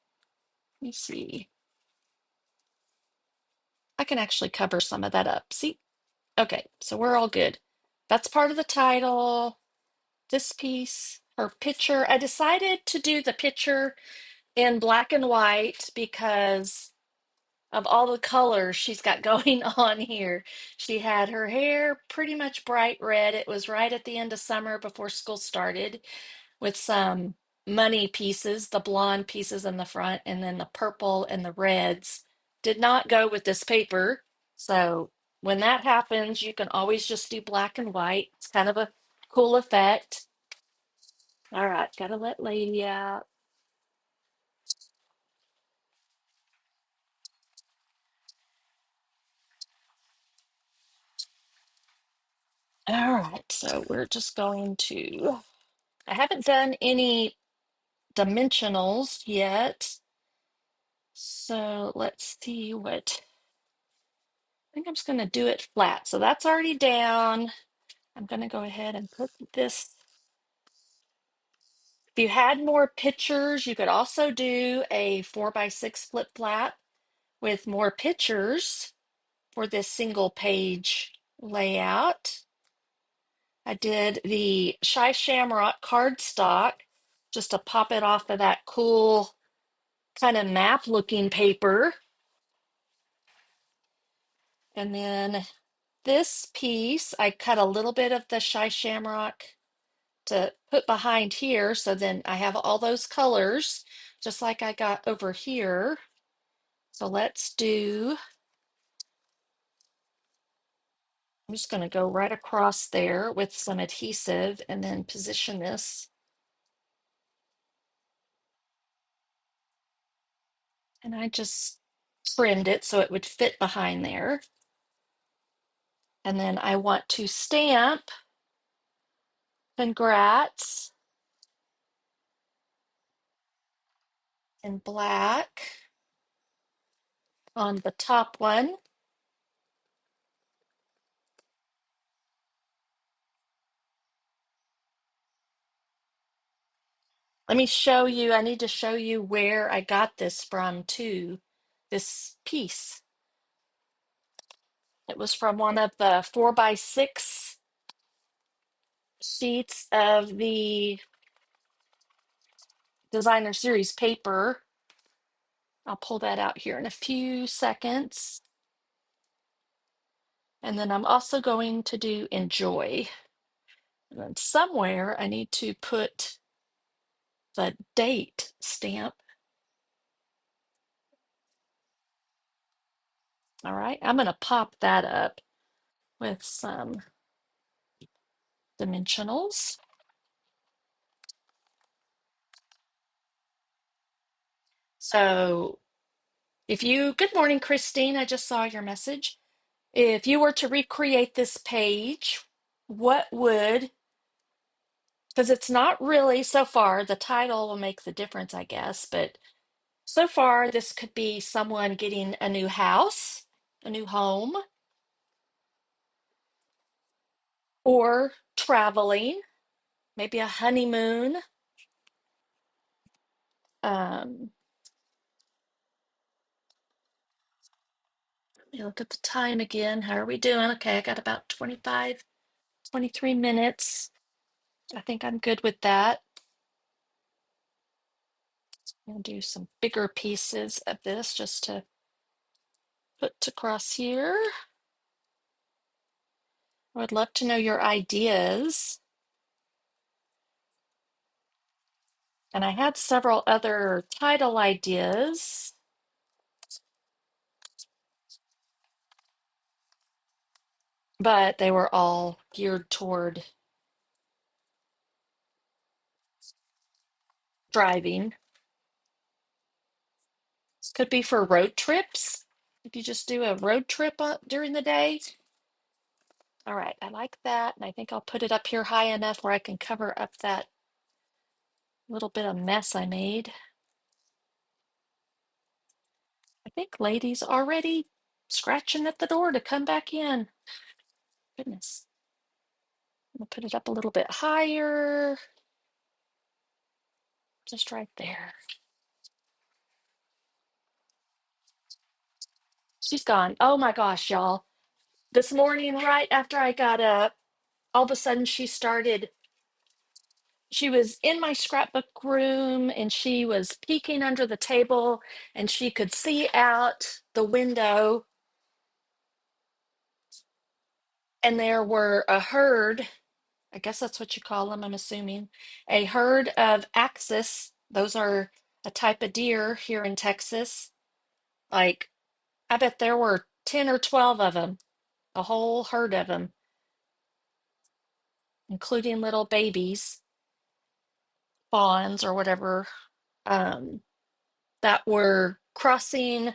Let me see. I can actually cover some of that up. See? Okay, so we're all good. That's part of the title. This piece, her picture. I decided to do the picture in black and white because of all the colors she's got going on here. She had her hair pretty much bright red. It was right at the end of summer before school started, with some money pieces, the blonde pieces in the front, and then the purple and the reds did not go with this paper. So when that happens, you can always just do black and white. It's kind of a cool effect. All right, gotta let Lady out. All right, so we're just going to, I haven't done any dimensionals yet. So let's see what, I think I'm just going to do it flat. So that's already down. I'm going to go ahead and put this. If you had more pictures, you could also do a 4x6 flip flap with more pictures for this single page layout. I did the Shy Shamrock cardstock just to pop it off of that cool kind of map looking paper. And then this piece, I cut a little bit of the Shy Shamrock to put behind here. So then I have all those colors, just like I got over here. So let's do, I'm just going to go right across there with some adhesive and then position this. And I just trimmed it so it would fit behind there. And then I want to stamp congrats in black on the top one. Let me show you, I need to show you where I got this from too, this piece. It was from one of the 4x6 sheets of the designer series paper. I'll pull that out here in a few seconds. And then I'm also going to do enjoy. And then somewhere I need to put the date stamp. All right, I'm going to pop that up with some dimensionals. So Good morning, Christine. I just saw your message. If you were to recreate this page, what would, because it's not really so far, the title will make the difference, I guess, but so far this could be someone getting a new house, a new home, or traveling, maybe a honeymoon. Um, Let me look at the time again. How are we doing? Okay, I got about 25, 23 minutes. I think I'm good with that. I'm gonna do some bigger pieces of this just to put across here. I would love to know your ideas. And I had several other title ideas, but they were all geared toward driving. This could be for road trips. If you just do a road trip during the day. All right, I like that. And I think I'll put it up here high enough where I can cover up that little bit of mess I made. I think Lady's already scratching at the door to come back in. Goodness. I'm gonna put it up a little bit higher, just right there. She's gone. Oh my gosh, y'all. This morning, right after I got up, all of a sudden she was in my scrapbook room and she was peeking under the table and she could see out the window and there were a herd, I guess that's what you call them, I'm assuming, a herd of axis. Those are a type of deer here in Texas. Like, I bet there were 10 or 12 of them, a whole herd of them, including little babies, fawns or whatever, um, that were crossing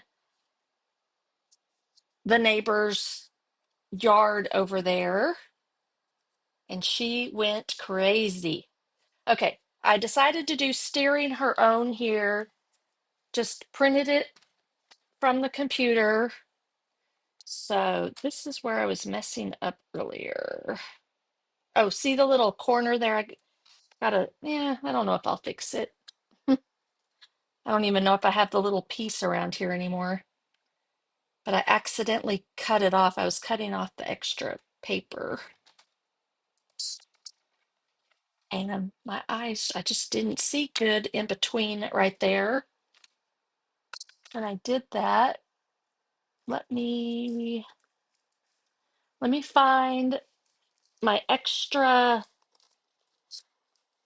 the neighbor's yard over there. And she went crazy. Okay, I decided to do steering her own here, just printed it from the computer. So this is where I was messing up earlier. Oh, see the little corner there? I gotta, yeah, I don't know if I'll fix it. I don't even know if I have the little piece around here anymore. But I accidentally cut it off. I was cutting off the extra paper. And my eyes, I just didn't see good in between right there. And I did that. Let me find my extra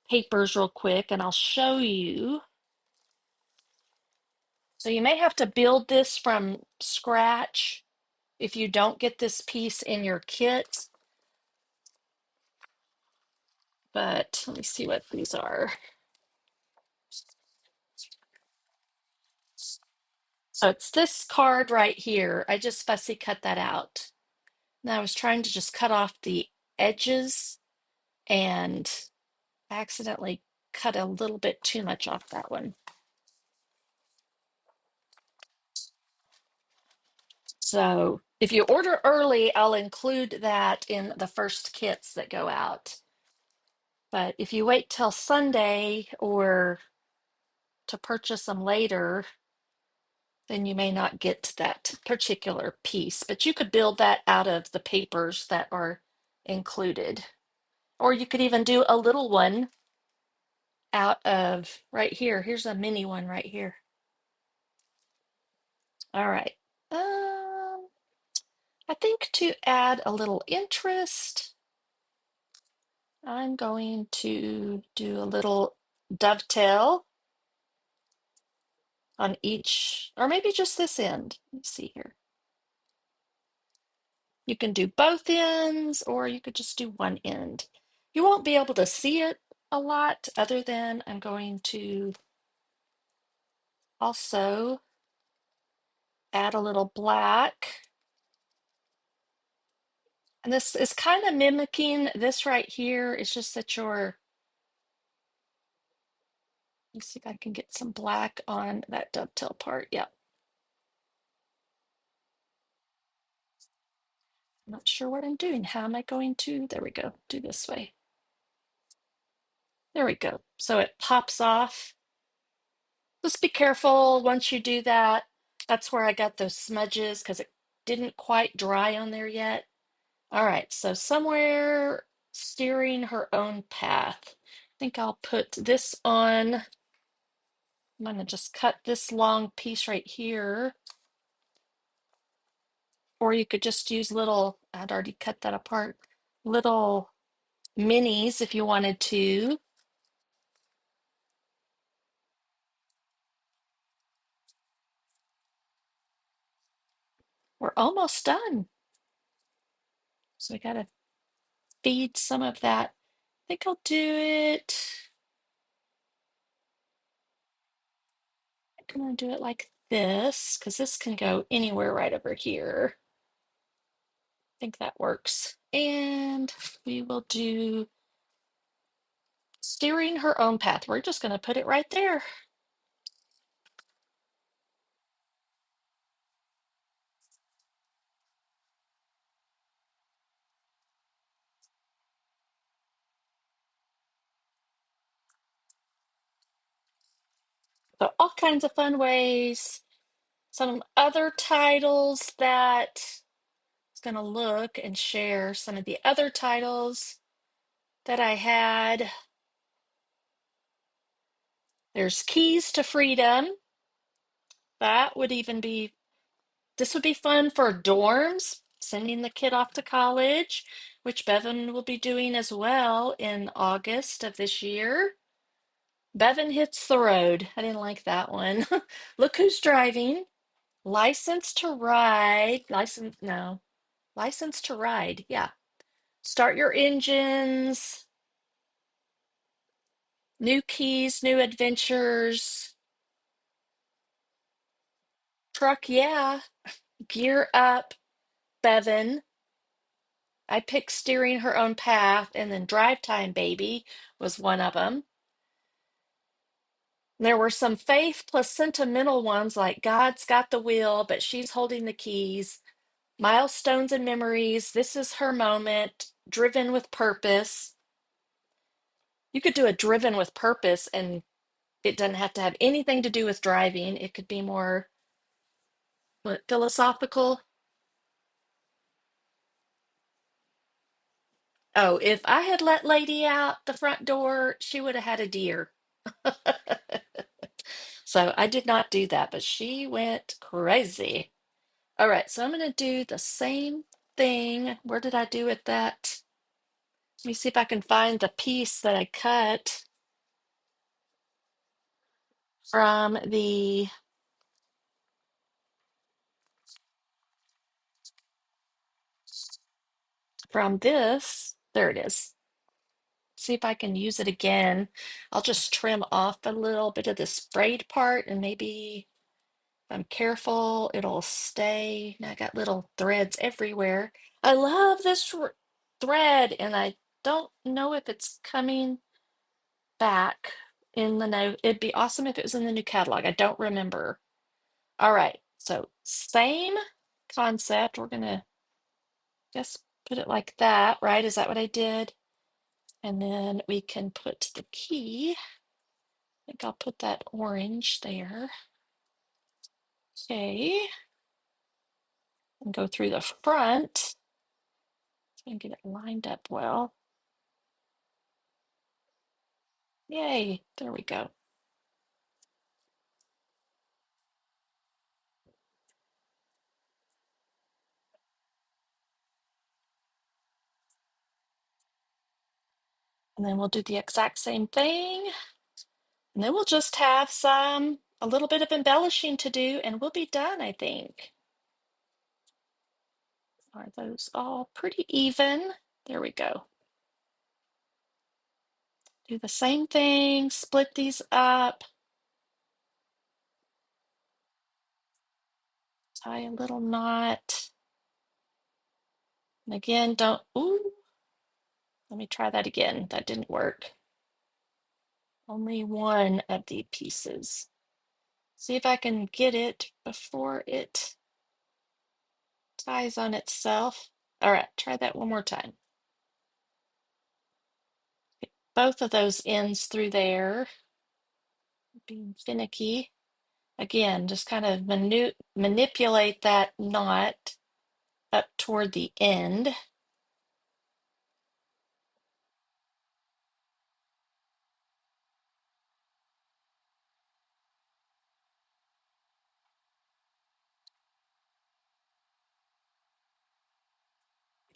papers real quick and I'll show you. So you may have to build this from scratch if you don't get this piece in your kit. But let me see what these are. So it's this card right here. I just fussy cut that out. And I was trying to just cut off the edges and I accidentally cut a little bit too much off that one. So if you order early, I'll include that in the first kits that go out. But if you wait till Sunday or to purchase them later, then you may not get that particular piece. But you could build that out of the papers that are included. Or you could even do a little one out of right here. Here's a mini one right here. All right. I think to add a little interest, I'm going to do a little dovetail on each, or maybe just this end. Let me see here. You can do both ends, or you could just do one end. You won't be able to see it a lot, other than I'm going to also Add a little black. And this is kind of mimicking this right here. It's just that let's see if I can get some black on that dovetail part. Yep. I'm not sure what I'm doing. How am I going to? There we go. Do this way. There we go. So it pops off. Just be careful once you do that. That's where I got those smudges because it didn't quite dry on there yet. All right, so somewhere steering her own path. I think I'll put this on. I'm gonna just cut this long piece right here. Or you could just use little, I'd already cut that apart, little minis if you wanted to. We're almost done. So we gotta feed some of that. I think I'll do it. I'm gonna do it like this because this can go anywhere right over here. I think that works. And we will do steering her own path. We're just gonna put it right there. So all kinds of fun ways. Some other titles that going to look and share some of the other titles that I had. There's Keys to Freedom. That would even be, this would be fun for dorms, sending the kid off to college, which Bevyn will be doing as well in August of this year. Bevyn hits the road. I didn't like that one. Look who's driving. License to ride. No. License to ride. Yeah. Start your engines. New keys, new adventures. Truck, yeah. Gear up, Bevyn. I picked steering her own path, and then drive time, baby, was one of them. There were some faith plus sentimental ones like God's got the wheel, but she's holding the keys. Milestones and memories. This is her moment. Driven with purpose. You could do a driven with purpose, and it doesn't have to have anything to do with driving. It could be more philosophical. Oh, if I had let Lady out the front door, she would have had a deer. So I did not do that, but she went crazy. All right, so I'm going to do the same thing. Where did I do it that? Let me see if I can find the piece that I cut from this. There it is. See if I can use it again. I'll just trim off a little bit of the sprayed part and maybe if I'm careful, it'll stay. Now I got little threads everywhere. I love this thread, and I don't know if it's coming back in the new. It'd be awesome if it was in the new catalog. I don't remember. All right, so same concept. We're gonna just put it like that, right? Is that what I did? And then we can put the key. I think I'll put that orange there. Okay, and go through the front. And get it lined up well. Yay, there we go. And then we'll do the exact same thing. And then we'll just have a little bit of embellishing to do, and we'll be done, I think. Are those all pretty even? There we go. Do the same thing, split these up. tie a little knot. And again, don't, ooh, let me try that again. That didn't work. Only one of the pieces. See if I can get it before it ties on itself. All right, try that one more time. Get both of those ends through there. Being finicky. Again, just kind of manipulate that knot up toward the end.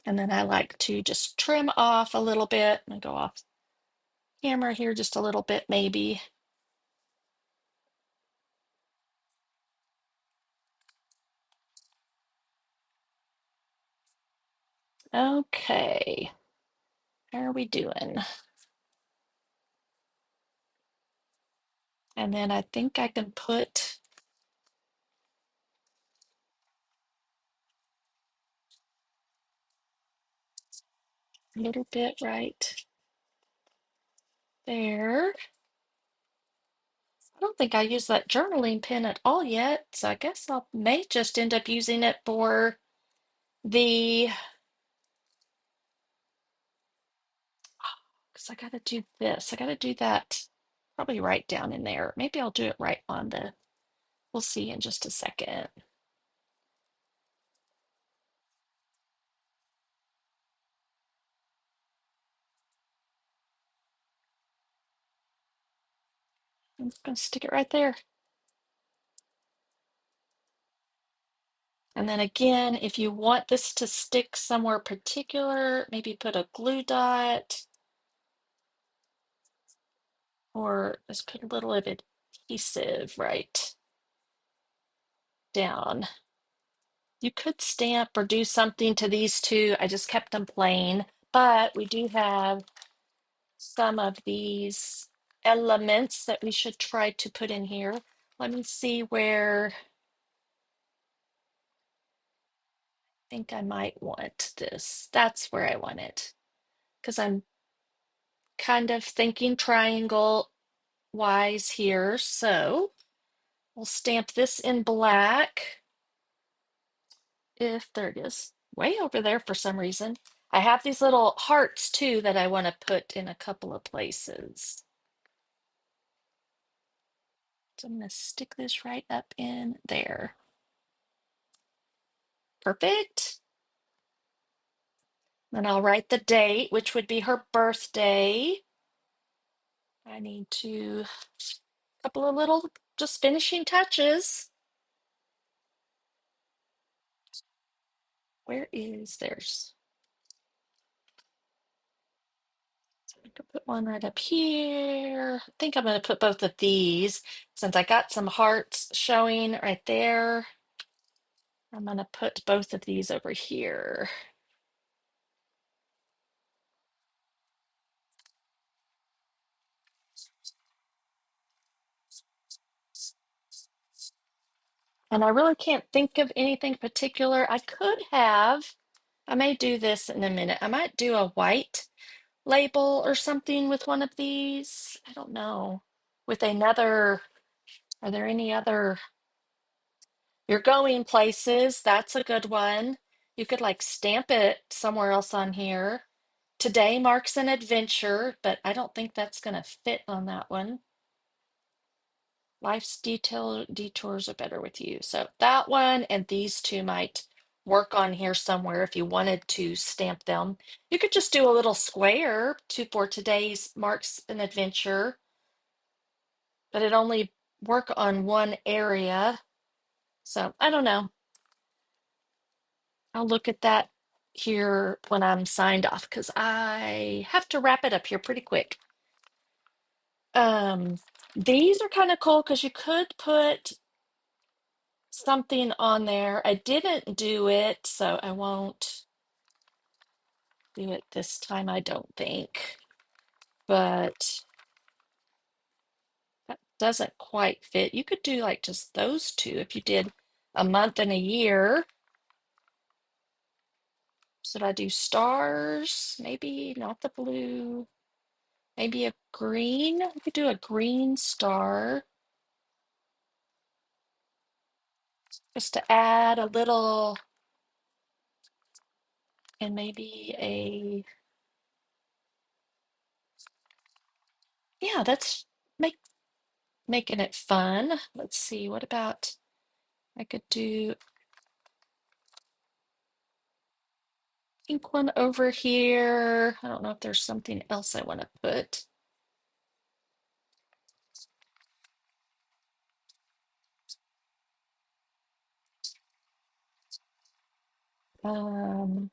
And then I like to just trim off a little bit and go off camera here just a little bit maybe. Okay, how are we doing? And then I think I can put a little bit right there. I don't think I used that journaling pen at all yet, so I guess I may just end up using it for the, because I gotta do this. I gotta do that probably right down in there. Maybe I'll do it right on the, we'll see in just a second. I'm just gonna stick it right there. And then again, if you want this to stick somewhere particular, maybe put a glue dot or just put a little of adhesive right down. You could stamp or do something to these two. I just kept them plain, but we do have some of these elements that we should try to put in here. Let me see where I think I might want this. That's where I want it because I'm kind of thinking triangle wise here. So we'll stamp this in black. If there it is, way over there for some reason. I have these little hearts too that I want to put in a couple of places. So I'm going to stick this right up in there. Perfect. Then I'll write the date, which would be her birthday. I need to, a couple of little just finishing touches. Where is theirs? So I could put one right up here. I think I'm going to put both of these since I got some hearts showing right there. I'm going to put both of these over here. And I really can't think of anything particular. I could have, I may do this in a minute. I might do a white label or something with one of these. I don't know. With another, are there any other? You're going places. That's a good one. You could like stamp it somewhere else on here. Today marks an adventure, but I don't think that's going to fit on that one. Life's detours are better with you. So that one and these two might work on here somewhere if you wanted to stamp them. You could just do a little square to for today's marks an adventure, but it only work on one area. So I don't know. I'll look at that here when I'm signed off because I have to wrap it up here pretty quick. Um, these are kind of cool because you could put something on there. I didn't do it, so I won't do it this time, I don't think. But that doesn't quite fit. You could do like just those two if you did a month and a year. Should I do stars? Maybe not the blue. Maybe a green. We could do a green star just to add a little, and maybe a, yeah, that's making it fun. Let's see, what about, I could do pink one over here. I don't know if there's something else I want to put. Um,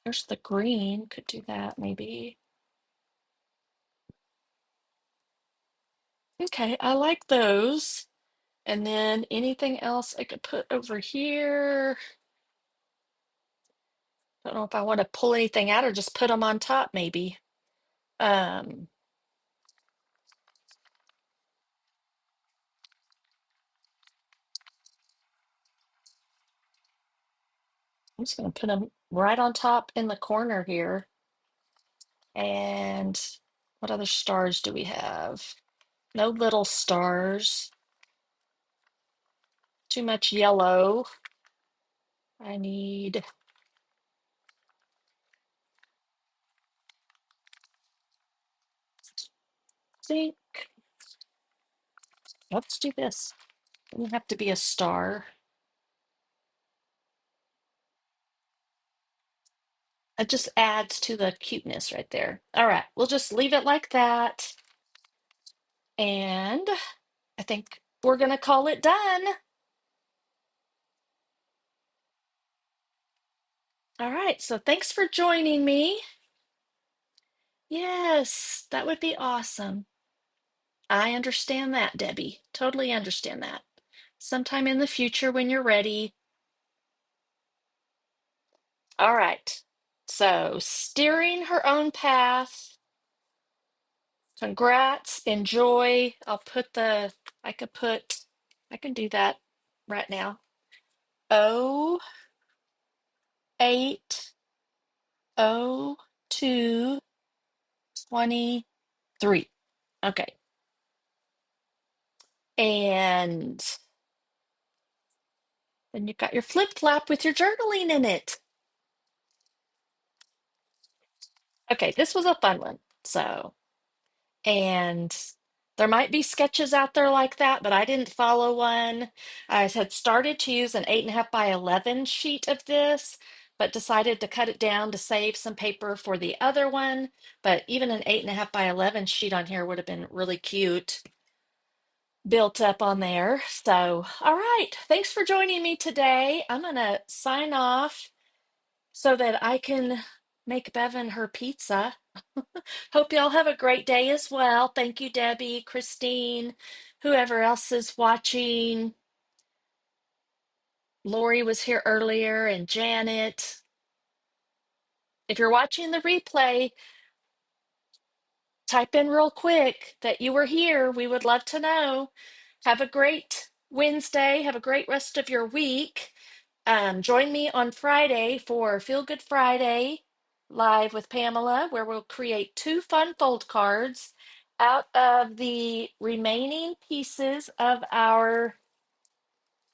there's the green, could do that maybe. Okay, I like those. And then anything else I could put over here. Don't know if I want to pull anything out or just put them on top, maybe. Um, I'm just going to put them right on top in the corner here. And what other stars do we have? No little stars. Too much yellow. I need, think, let's do this. Doesn't have to be a star. It just adds to the cuteness right there. All right, we'll just leave it like that. And I think we're going to call it done. All right, so thanks for joining me. Yes, that would be awesome. I understand that, Debbie. Totally understand that. Sometime in the future when you're ready. All right. So, steering her own path. Congrats, enjoy. I could put, I can do that right now. O 8 O 2 23. Okay. And then you've got your flip flap with your journaling in it. Okay, this was a fun one. So, and there might be sketches out there like that, but I didn't follow one. I had started to use an 8.5 by 11 sheet of this, but decided to cut it down to save some paper for the other one. But even an 8.5 by 11 sheet on here would have been really cute built up on there. So, all right. Thanks for joining me today. I'm going to sign off so that I can make Bevyn her pizza. Hope y'all have a great day as well. Thank you, Debbie, Christine, whoever else is watching. Lori was here earlier and Janet. If you're watching the replay, type in real quick that you were here. We would love to know. Have a great Wednesday. Have a great rest of your week. Join me on Friday for Feel Good Friday live with Pamela, where we'll create 2 fun fold cards out of the remaining pieces of our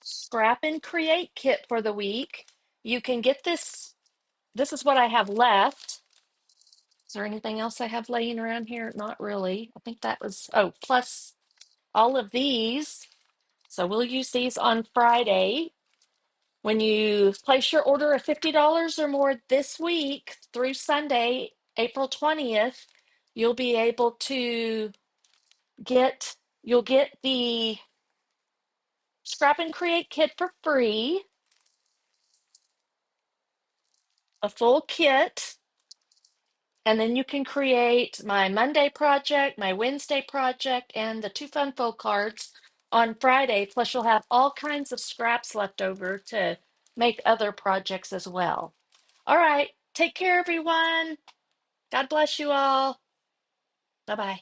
Scrap and Create kit for the week. You can get this. This is what I have left. Is there anything else I have laying around here? Not really. I think that was, oh, plus all of these. So we'll use these on Friday. When you place your order of $50 or more this week through Sunday, April 20th, you'll be able to you'll get the Scrap and Create kit for free, a full kit, and then you can create my Monday project, my Wednesday project, and the 2 fun fold cards on Friday. Plus, you'll have all kinds of scraps left over to make other projects as well. All right, take care, everyone. God bless you all. Bye bye.